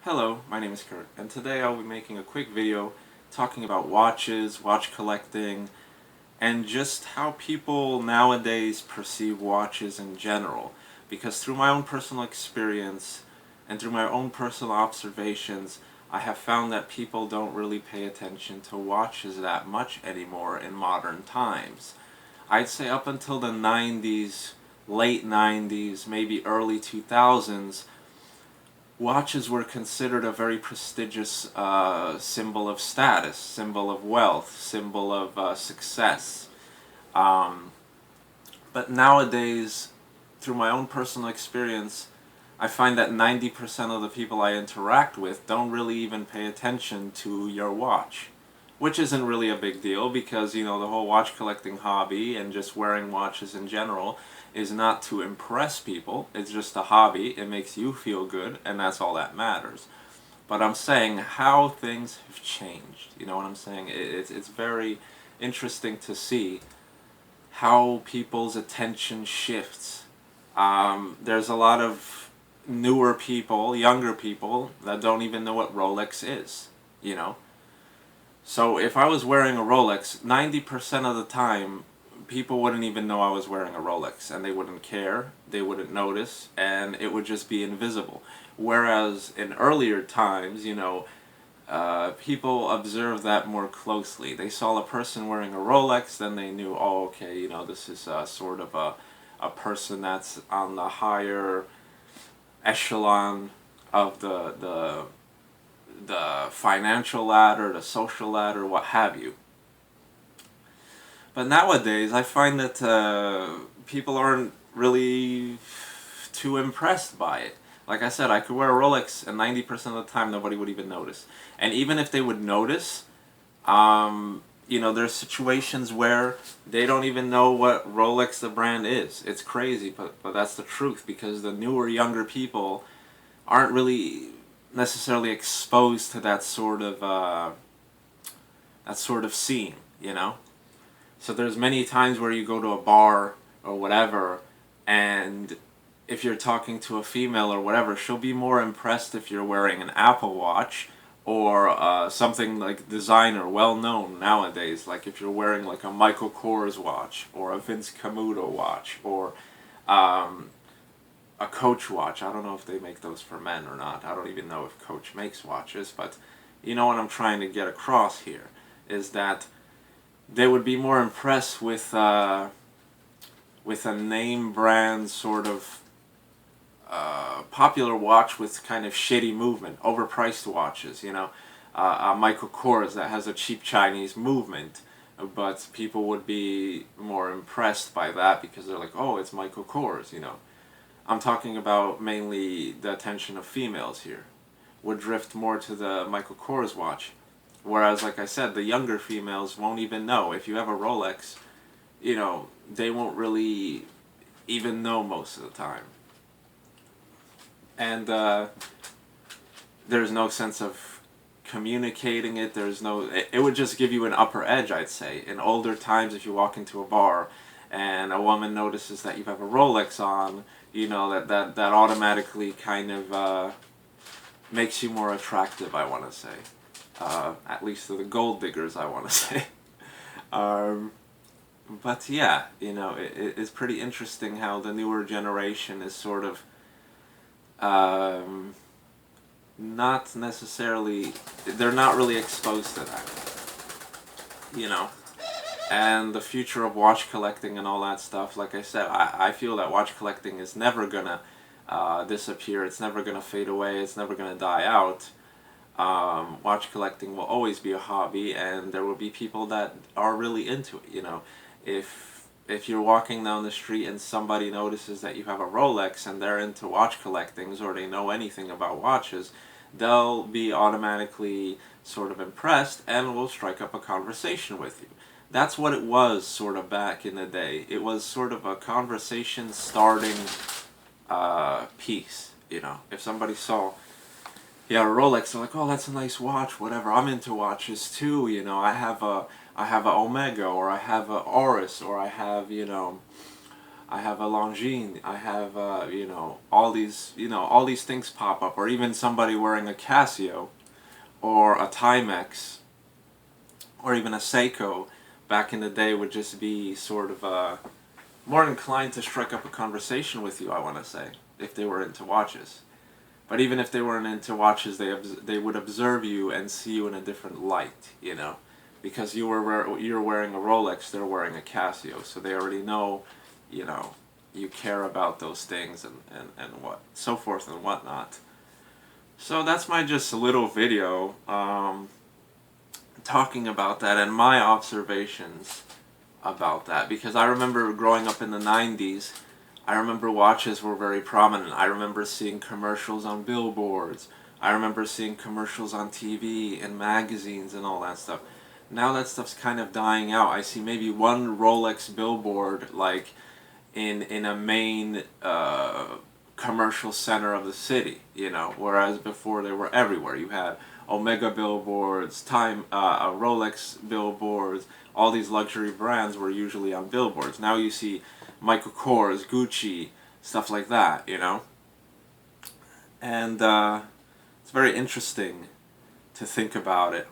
Hello, my name is Kurt, and today I'll be making a quick video talking about watches, watch collecting, and just how people nowadays perceive watches in general. Because through my own personal experience and through my own personal observations, I have found that people don't really pay attention to watches that much anymore in modern times. I'd say up until the 90s, late 90s, maybe early 2000s, watches were considered a very prestigious symbol of status, symbol of wealth, symbol of success. Um, but nowadays, through my own personal experience, I find that 90% of the people I interact with don't really even pay attention to your watch. Which isn't really a big deal because, the whole watch collecting hobby and just wearing watches in general is not to impress people. It's just a hobby. It makes you feel good, and that's all that matters. But I'm saying how things have changed. You know what I'm saying? It's very interesting to see how people's attention shifts. There's a lot of newer people, younger people, that don't even know what Rolex is, you know? So if I was wearing a Rolex, 90% of the time, people wouldn't even know I was wearing a Rolex, and they wouldn't care, they wouldn't notice, and it would just be invisible. Whereas in earlier times, people observed that more closely. They saw a person wearing a Rolex, then they knew, oh, okay, this is sort of a person that's on the higher echelon of the financial ladder, the social ladder, what have you. But nowadays, I find that people aren't really too impressed by it. Like I said, I could wear a Rolex, and 90% of the time, nobody would even notice. And even if they would notice, there's situations where they don't even know what Rolex the brand is. It's crazy, but that's the truth because the newer, younger people aren't really necessarily exposed to that sort of scene, you know. So there's many times where you go to a bar or whatever, and if you're talking to a female or whatever, she'll be more impressed if you're wearing an Apple Watch or something like designer, well known nowadays. Like if you're wearing like a Michael Kors watch or a Vince Camuto watch or um, a Coach watch. I don't know if they make those for men or not. I don't even know if Coach makes watches, but you know what I'm trying to get across here is that they would be more impressed with a name brand sort of popular watch with kind of shitty movement, overpriced watches. A Michael Kors that has a cheap Chinese movement, but people would be more impressed by that because they're like, oh, it's Michael Kors. I'm talking about mainly the attention of females here. Would drift more to the Michael Kors watch. Whereas, like I said, the younger females won't even know. If you have a Rolex, they won't really even know most of the time. And there's no sense of communicating it. It would just give you an upper edge, I'd say. In older times, if you walk into a bar and a woman notices that you have a Rolex on, that automatically kind of makes you more attractive, I want to say. At least to the gold diggers, I want to say. Um, but yeah, it's pretty interesting how the newer generation is sort of um, not necessarily, they're not really exposed to that, you know. And the future of watch collecting and all that stuff, like I said, I feel that watch collecting is never gonna disappear, it's never gonna fade away, it's never gonna die out. Watch collecting will always be a hobby, and there will be people that are really into it. If you're walking down the street and somebody notices that you have a Rolex and they're into watch collectings or they know anything about watches, they'll be automatically sort of impressed and will strike up a conversation with you. That's what it was sort of back in the day. It was sort of a conversation starting piece. If somebody saw a Rolex, they're like, oh, that's a nice watch, whatever. I'm into watches too, I have a Omega, or I have a Oris, or I have, I have a Longines, I have, all these things pop up, or even somebody wearing a Casio, or a Timex, or even a Seiko, back in the day would just be sort of, more inclined to strike up a conversation with you, I want to say, if they were into watches. But even if they weren't into watches, they would observe you and see you in a different light, because you're wearing a Rolex, they're wearing a Casio, so they already know, you know, you care about those things and what so forth and whatnot. So that's my just little video talking about that and my observations about that, because I remember growing up in the 90s. I remember watches were very prominent. I remember seeing commercials on billboards. I remember seeing commercials on TV and magazines and all that stuff. Now that stuff's kind of dying out. I see maybe one Rolex billboard like in a main commercial center of the city, whereas before they were everywhere. You had Omega billboards, Rolex billboards, all these luxury brands were usually on billboards. Now you see Michael Kors, Gucci, stuff like that, And it's very interesting to think about it.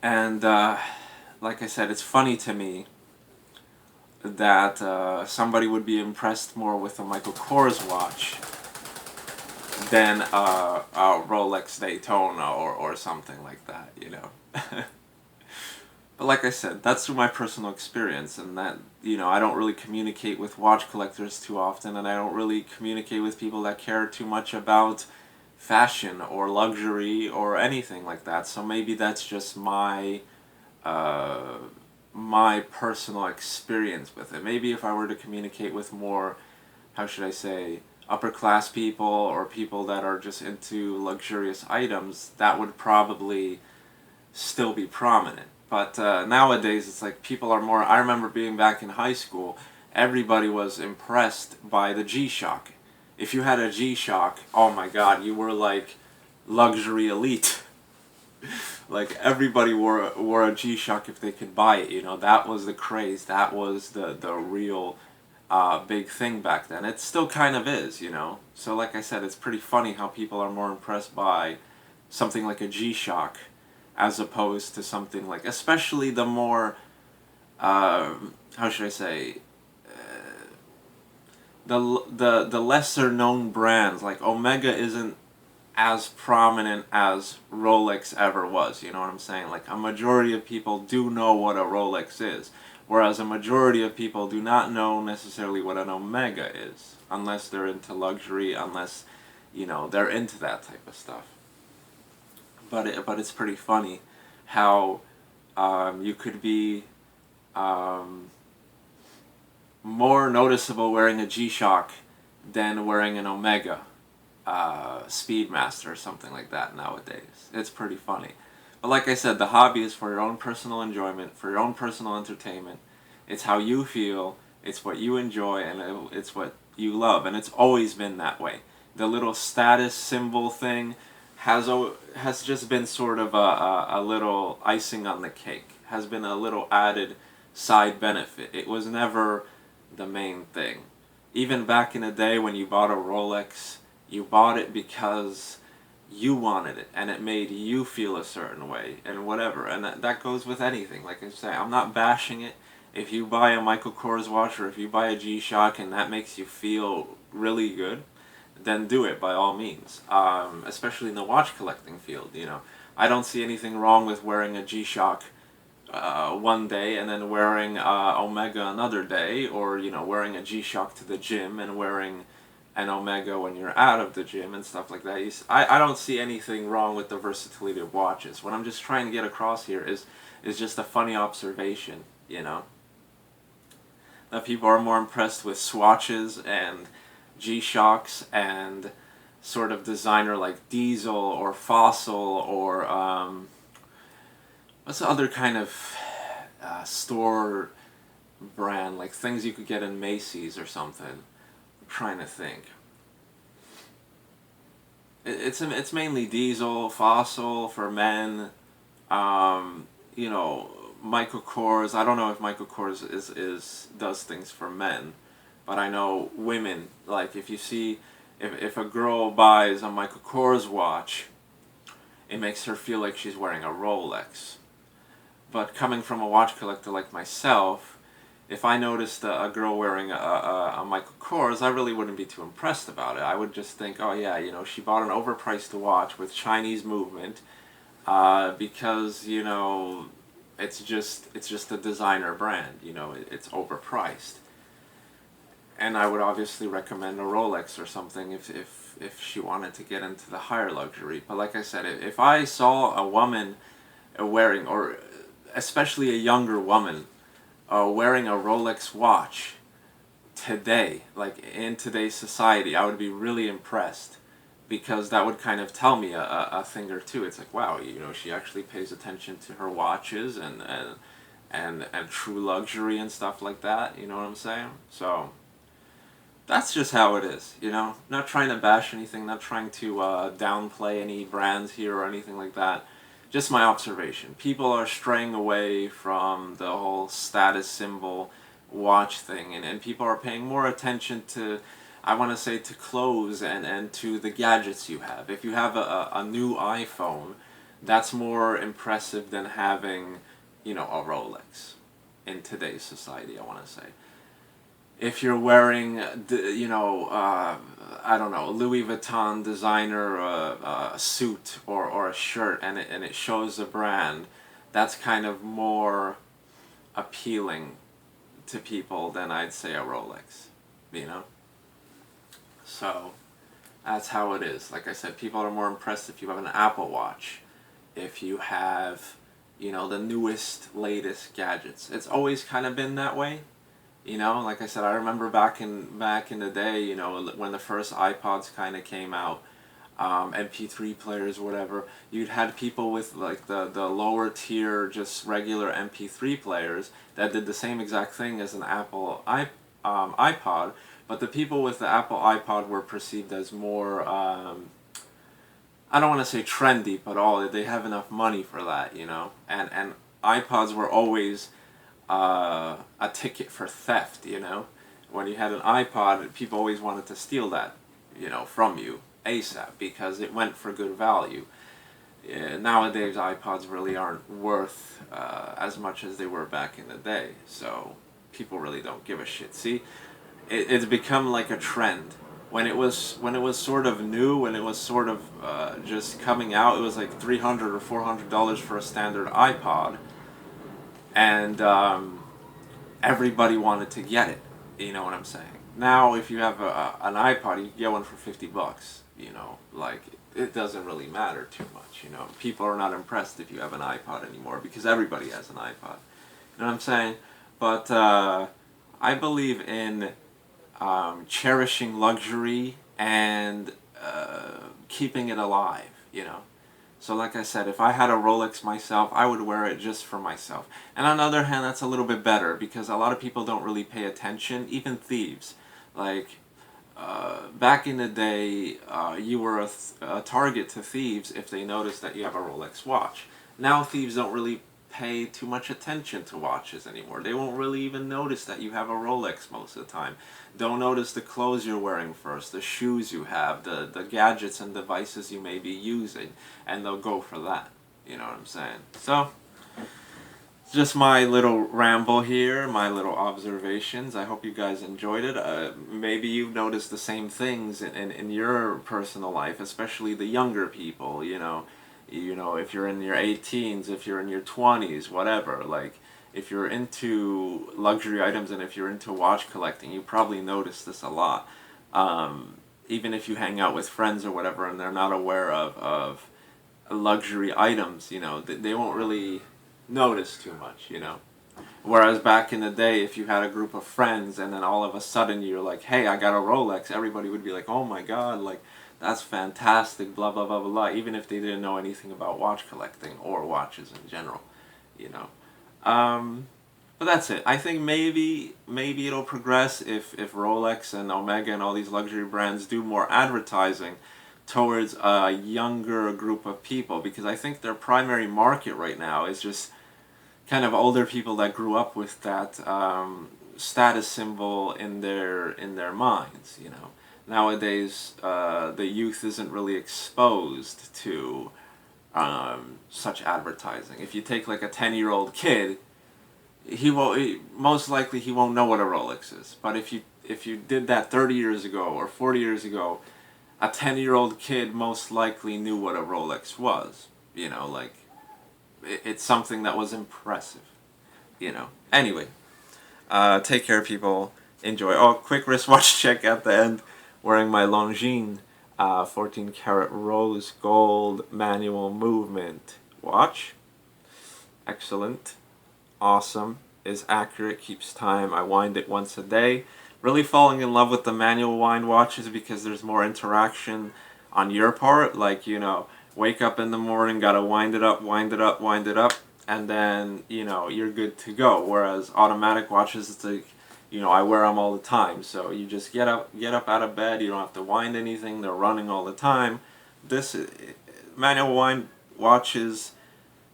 And like I said, it's funny to me that somebody would be impressed more with a Michael Kors watch than a Rolex Daytona or something like that, But like I said, that's through my personal experience, and that, I don't really communicate with watch collectors too often, and I don't really communicate with people that care too much about fashion or luxury or anything like that. So maybe that's just my personal experience with it. Maybe if I were to communicate with more, how should I say, upper class people or people that are just into luxurious items, that would probably still be prominent. But nowadays, it's like people are more. I remember being back in high school, everybody was impressed by the G-Shock. If you had a G-Shock, oh my god, you were like luxury elite. Like everybody wore a G-Shock if they could buy it. That was the craze. That was the real big thing back then. It still kind of is. So like I said, it's pretty funny how people are more impressed by something like a G-Shock as opposed to something like, especially the more, how should I say, the lesser known brands. Like Omega isn't as prominent as Rolex ever was, you know what I'm saying? Like a majority of people do know what a Rolex is, whereas a majority of people do not know necessarily what an Omega is, unless they're into luxury, unless, they're into that type of stuff. But it's pretty funny how you could be more noticeable wearing a G-Shock than wearing an Omega Speedmaster or something like that nowadays. It's pretty funny. But like I said, the hobby is for your own personal enjoyment, for your own personal entertainment. It's how you feel, it's what you enjoy, and it's what you love. And it's always been that way. The little status symbol thing has just been sort of a little icing on the cake, has been a little added side benefit. It was never the main thing. Even back in the day when you bought a Rolex, you bought it because you wanted it and it made you feel a certain way and whatever. And that goes with anything. Like I say, I'm not bashing it. If you buy a Michael Kors watch or if you buy a G-Shock and that makes you feel really good, then do it by all means. Especially in the watch collecting field, I don't see anything wrong with wearing a G-Shock one day and then wearing Omega another day, or wearing a G-Shock to the gym and wearing an Omega when you're out of the gym and stuff like that. I don't see anything wrong with the versatility of watches. What I'm just trying to get across here is just a funny observation, that people are more impressed with swatches and G-Shocks and sort of designer like Diesel or Fossil or what's the other kind of store brand, like things you could get in Macy's or something. I'm trying to think. It's mainly Diesel, Fossil for men, Michael Kors, I don't know if Michael Kors does things for men, but I know women, like if you see, if a girl buys a Michael Kors watch, it makes her feel like she's wearing a Rolex. But coming from a watch collector like myself, if I noticed a girl wearing a Michael Kors, I really wouldn't be too impressed about it. I would just think, oh yeah, you know, she bought an overpriced watch with Chinese movement, because, you know, it's just a designer brand, you know, it's overpriced. And I would obviously recommend a Rolex or something if she wanted to get into the higher luxury. But like I said, if I saw a woman wearing, or especially a younger woman, wearing a Rolex watch today, like in today's society, I would be really impressed, because that would kind of tell me a thing or two. It's like, wow, you know, she actually pays attention to her watches and true luxury and stuff like that. You know what I'm saying? So that's just how it is, you know? Not trying to bash anything, not trying to downplay any brands here or anything like that. Just my observation. People are straying away from the whole status symbol watch thing, and people are paying more attention to, I want to say, to clothes and to the gadgets you have. If you have a new iPhone, that's more impressive than having, you know, a Rolex in today's society, I want to say. If you're wearing, you know, I don't know, Louis Vuitton designer suit or a shirt, and it shows a brand, that's kind of more appealing to people than I'd say a Rolex, you know? So that's how it is. Like I said, people are more impressed if you have an Apple Watch, if you have, you know, the newest, latest gadgets. It's always kind of been that way. You know, like I said, I remember back in the day, you know, when the first iPods kind of came out, MP3 players, whatever, you'd had people with like the lower tier, just regular MP3 players that did the same exact thing as an Apple iPod, but the people with the Apple iPod were perceived as more, I don't want to say trendy, but they have enough money for that, you know, and iPods were always a ticket for theft, you know. When you had an iPod, people always wanted to steal that, you know, from you ASAP, because it went for good value. Nowadays, iPods really aren't worth as much as they were back in the day, so people really don't give a shit. See, it's become like a trend. When it was sort of new, when it was sort of just coming out, it was like $300 or $400 for a standard iPod, and everybody wanted to get it. You know what I'm saying? Now, if you have an iPod, you can get one for $50. You know, like, it doesn't really matter too much. You know, people are not impressed if you have an iPod anymore, because everybody has an iPod. You know what I'm saying? But I believe in cherishing luxury and keeping it alive. You know. So like I said, if I had a Rolex myself, I would wear it just for myself. And on the other hand, that's a little bit better, because a lot of people don't really pay attention, even thieves. Like, back in the day, you were a target to thieves if they noticed that you have a Rolex watch. Now thieves don't really pay too much attention to watches anymore. They won't really even notice that you have a Rolex most of the time. Don't notice the clothes you're wearing first, the shoes you have, the gadgets and devices you may be using, and they'll go for that. You know what I'm saying? So, just my little ramble here, my little observations. I hope you guys enjoyed it. Maybe you've noticed the same things in your personal life, especially the younger people, you know. You know, if you're in your 18s, if you're in your 20s, whatever, like, if you're into luxury items and if you're into watch collecting, you probably notice this a lot. Even if you hang out with friends or whatever and they're not aware of luxury items, you know, they won't really notice too much, you know. Whereas back in the day, if you had a group of friends and then all of a sudden you're like, hey, I got a Rolex, everybody would be like, oh my god, like, that's fantastic, blah, blah, blah, blah, blah, even if they didn't know anything about watch collecting or watches in general, you know. But that's it. I think maybe it'll progress if Rolex and Omega and all these luxury brands do more advertising towards a younger group of people, because I think their primary market right now is just kind of older people that grew up with that status symbol in their minds. You know, nowadays the youth isn't really exposed to such advertising. If you take like a 10-year-old kid, most likely he won't know what a Rolex is. But if you did that 30 years ago or 40 years ago, a 10-year-old kid most likely knew what a Rolex was. You know, like it's something that was impressive. You know. Anyway, take care, people. Enjoy. Oh, quick wristwatch check at the end. Wearing my Longines 14 karat rose gold manual movement watch. Excellent. Awesome. Is accurate. Keeps time. I wind it once a day. Really falling in love with the manual wind watches because there's more interaction on your part. Like, you know, wake up in the morning, gotta wind it up, wind it up, wind it up, and then, you know, you're good to go. Whereas automatic watches, it's like, you know, I wear them all the time. So you just get up out of bed. You don't have to wind anything. They're running all the time. This manual wind watches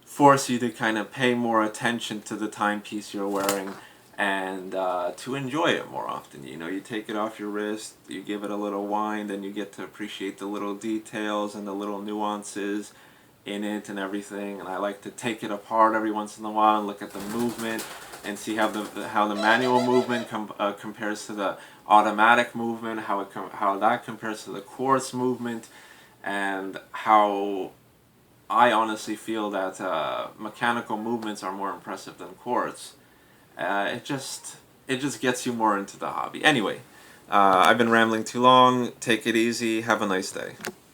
force you to kind of pay more attention to the timepiece you're wearing and to enjoy it more often. You know, you take it off your wrist, you give it a little wind, and you get to appreciate the little details and the little nuances in it and everything. And I like to take it apart every once in a while and look at the movement and see how the manual movement compares to the automatic movement, how that compares to the quartz movement, and how I honestly feel that mechanical movements are more impressive than quartz. It just gets you more into the hobby. Anyway, I've been rambling too long. Take it easy. Have a nice day.